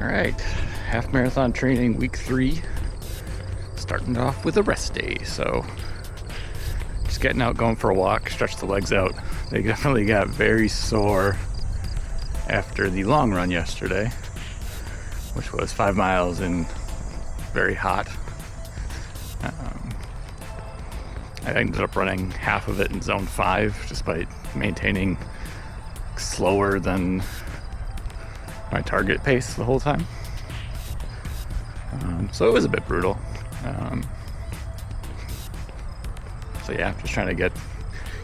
All right, half marathon training week 3, starting off with a rest day. So just getting out, going for a walk, stretch the legs out. They definitely got very sore after the long run yesterday, which was 5 miles and very hot. I ended up running half of it in zone 5 just by maintaining slower than my target pace the whole time. So it was a bit brutal. So yeah, just trying to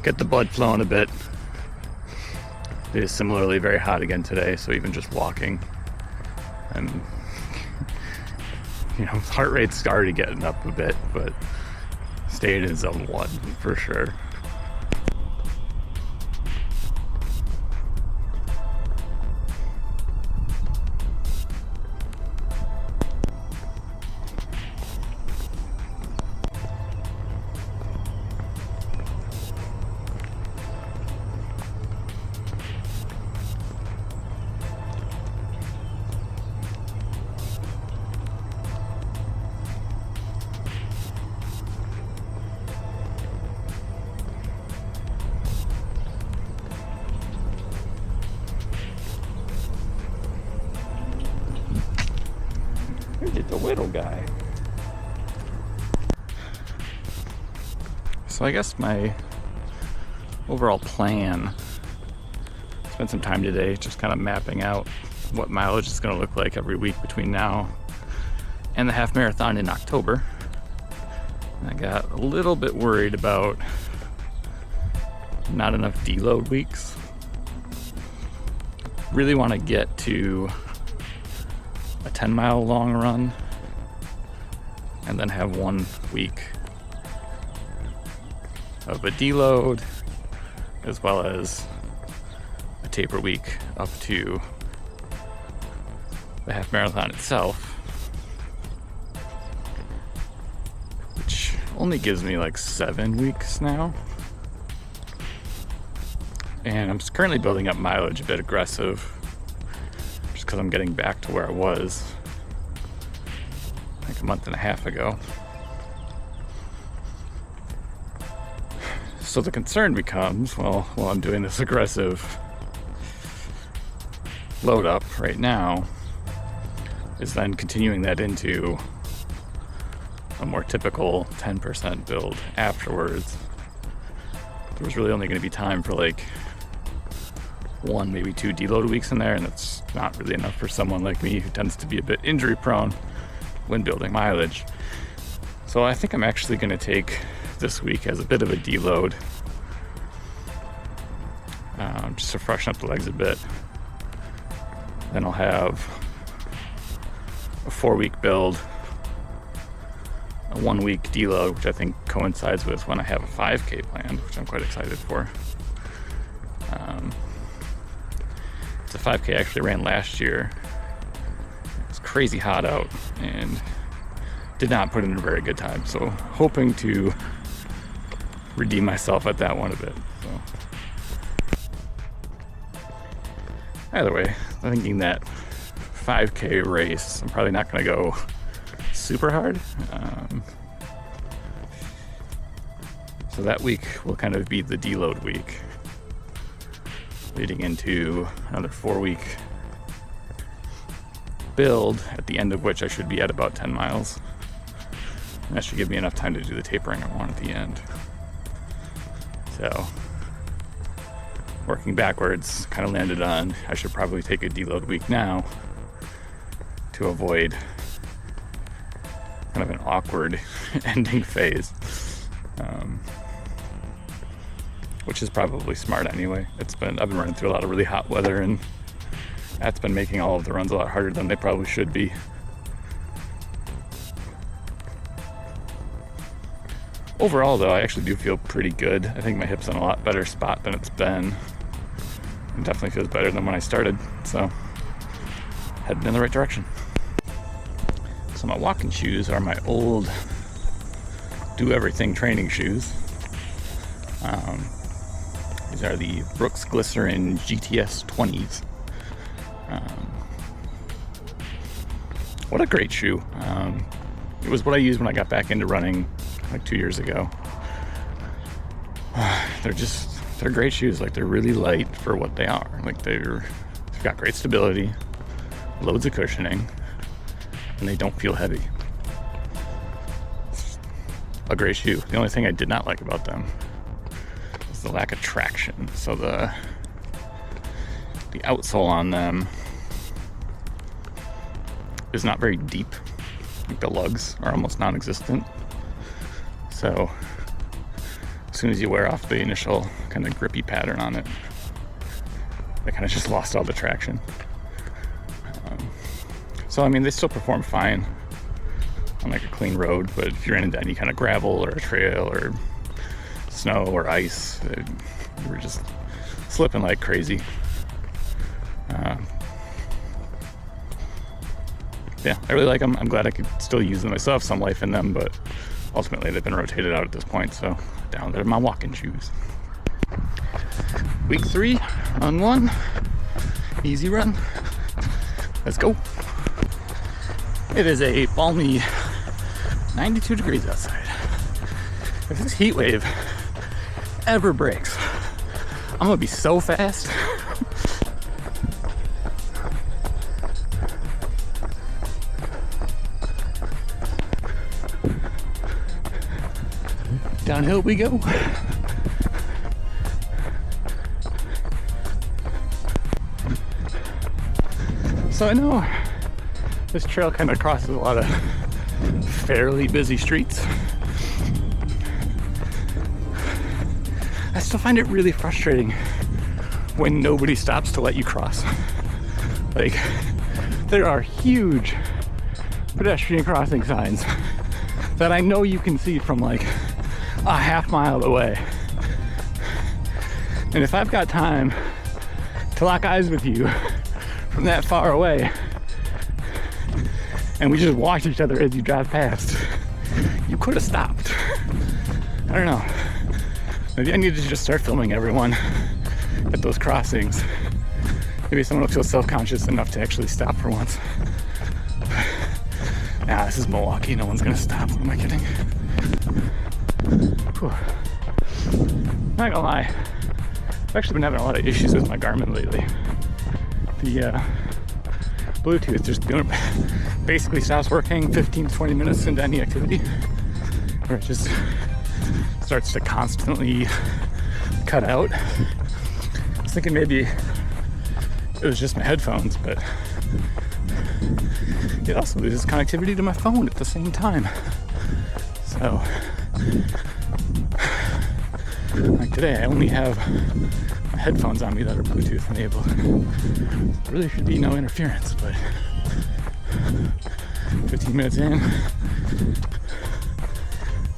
get the blood flowing a bit. It is similarly very hot again today, so even just walking and heart rate's already getting up a bit, but staying in zone 1 for sure. It's a little guy. So I guess my overall plan, spent some time today just kind of mapping out what mileage is going to look like every week between now and the half marathon in October. And I got a little bit worried about not enough deload weeks. Really want to get to a 10-mile long run and then have 1 week of a deload as well as a taper week up to the half marathon itself, which only gives me like 7 weeks now. And I'm currently building up mileage a bit aggressive just because I'm getting back to where I was like a month and a half ago. So the concern becomes, well, while I'm doing this aggressive load up right now, is then continuing that into a more typical 10% build afterwards. There was really only going to be time for like 1, maybe 2 deload weeks in there, and that's not really enough for someone like me who tends to be a bit injury prone when building mileage. So I think I'm actually going to take this week as a bit of a deload, just to freshen up the legs a bit. Then I'll have a 4-week build, a 1-week deload, which I think coincides with when I have a 5K planned, which I'm quite excited for. The 5K I actually ran last year. It was crazy hot out and did not put in a very good time. So hoping to redeem myself at that one a bit. So either way, I'm thinking that 5K race, I'm probably not going to go super hard. So that week will kind of be the deload week, leading into another 4-week build, at the end of which I should be at about 10 miles. And that should give me enough time to do the tapering I want at the end. So, working backwards, kind of landed on I should probably take a deload week now to avoid kind of an awkward ending phase. Which is probably smart anyway. I've been running through a lot of really hot weather, and that's been making all of the runs a lot harder than they probably should be. Overall though, I actually do feel pretty good. I think my hip's in a lot better spot than it's been. It definitely feels better than when I started, so heading in the right direction. So my walking shoes are my old do everything training shoes. These are the Brooks Glycerin GTS 20s. What a great shoe. It was what I used when I got back into running like 2 years ago. They're great shoes. Like, they're really light for what they are. Like, they've got great stability, loads of cushioning, and they don't feel heavy. It's a great shoe. The only thing I did not like about them is the lack of traction. So the outsole on them is not very deep. Like, the lugs are almost non-existent. So as soon as you wear off the initial kind of grippy pattern on it, I kind of just lost all the traction. So, I mean, they still perform fine on like a clean road, but if you're into any kind of gravel or a trail or snow or ice, you were just slipping like crazy. Yeah, I really like them. I'm glad I could still use them. I still have some life in them, but ultimately they've been rotated out at this point, so down there are my walking shoes. Week 3, run 1, easy run. Let's go. It is a balmy 92 degrees outside. If this heat wave ever breaks, I'm gonna be so fast. Downhill we go. So I know this trail kind of crosses a lot of fairly busy streets. I still find it really frustrating when nobody stops to let you cross. Like, there are huge pedestrian crossing signs that I know you can see from like a half mile away. And if I've got time to lock eyes with you from that far away, and we just watch each other as you drive past, you could have stopped. I don't know. Maybe I need to just start filming everyone at those crossings. Maybe someone will feel self-conscious enough to actually stop for once. Nah, this is Milwaukee. No one's gonna stop. What am I kidding? Whew. Not gonna lie, I've actually been having a lot of issues with my Garmin lately. The Bluetooth just basically stops working 15 to 20 minutes into any activity, where it just starts to constantly cut out. I was thinking maybe it was just my headphones, but it also loses connectivity to my phone at the same time. So, like today, I only have my headphones on me that are Bluetooth enabled. There really should be no interference, but 15 minutes in,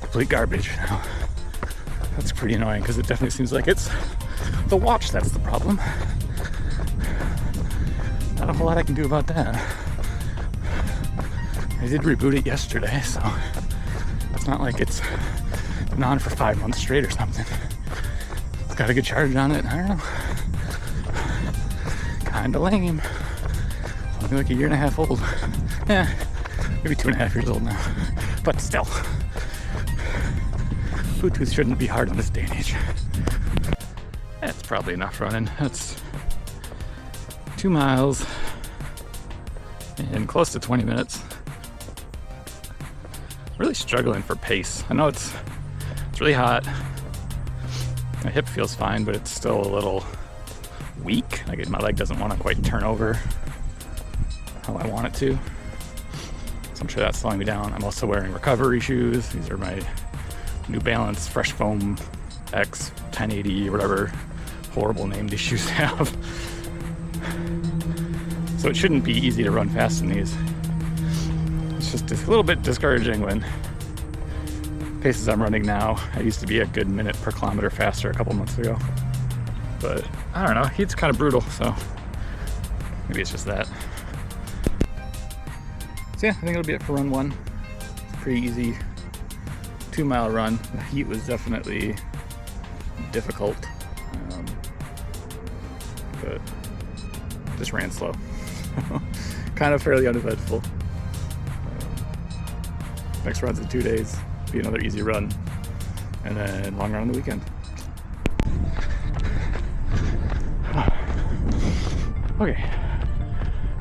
complete garbage now. That's pretty annoying because it definitely seems like it's the watch that's the problem. Not a whole lot I can do about that. I did reboot it yesterday, so it's not like it's been on for 5 months straight or something. It's got a good charge on it. I don't know. Kinda lame. Something like 1.5 years old. Yeah, maybe 2.5 years old now. But still, Bluetooth shouldn't be hard in this day and age. That's probably enough running. That's 2 miles in close to 20 minutes. Really struggling for pace. I know it's really hot. My hip feels fine, but it's still a little weak. Like my leg doesn't want to quite turn over how I want it to. So I'm sure that's slowing me down. I'm also wearing recovery shoes. These are my New Balance Fresh Foam X 1080 or whatever horrible name these shoes have. So it shouldn't be easy to run fast in these. It's just a little bit discouraging when paces I'm running now. I used to be a good minute per kilometer faster a couple months ago. But I don't know, heat's kind of brutal, so maybe it's just that. So yeah, I think it'll be it for run 1. Pretty easy 2 mile run. The heat was definitely difficult, but just ran slow. Kind of fairly uneventful. Next run's in 2 days. Be another easy run. And then long run on the weekend. Okay.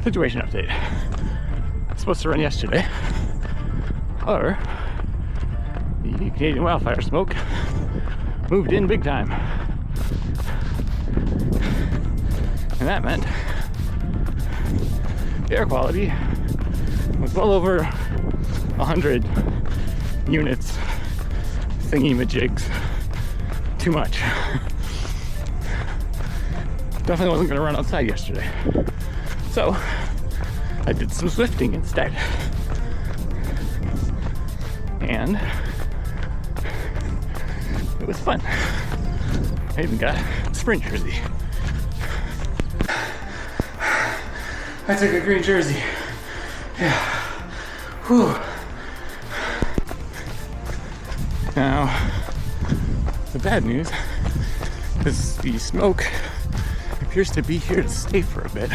Situation update. I was supposed to run yesterday. However, the Canadian wildfire smoke moved in big time. And that meant the air quality was well over 100 units thingy-majigs. Too much. Definitely wasn't gonna run outside yesterday. So I did some Zwifting instead. And it was fun. I even got a sprint jersey. I took a green jersey. Yeah. Whew. Now, the bad news is the smoke appears to be here to stay for a bit,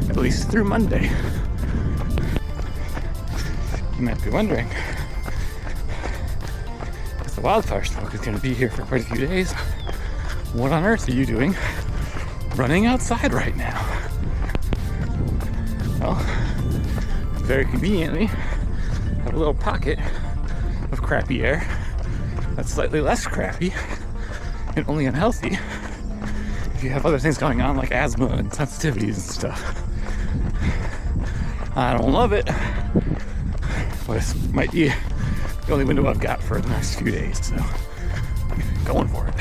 at least through Monday. You might be wondering, if the wildfire smoke is going to be here for quite a few days, what on earth are you doing running outside right now? Well, very conveniently, I have a little pocket of crappy air that's slightly less crappy and only unhealthy if you have other things going on like asthma and sensitivities and stuff. I don't love it, but this might be the only window I've got for the next few days, so I'm going for it.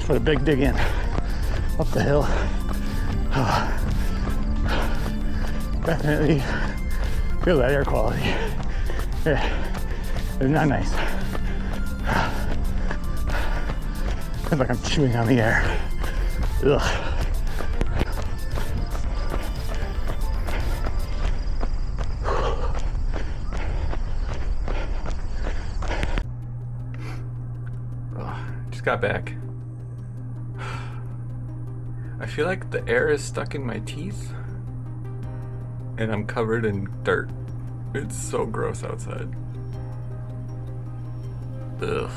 For the big dig in up the hill. Definitely feel that air quality. Yeah, it's not nice. Feels like I'm chewing on the air. Ugh. Just got back. I feel like the air is stuck in my teeth and I'm covered in dirt. It's so gross outside. Ugh.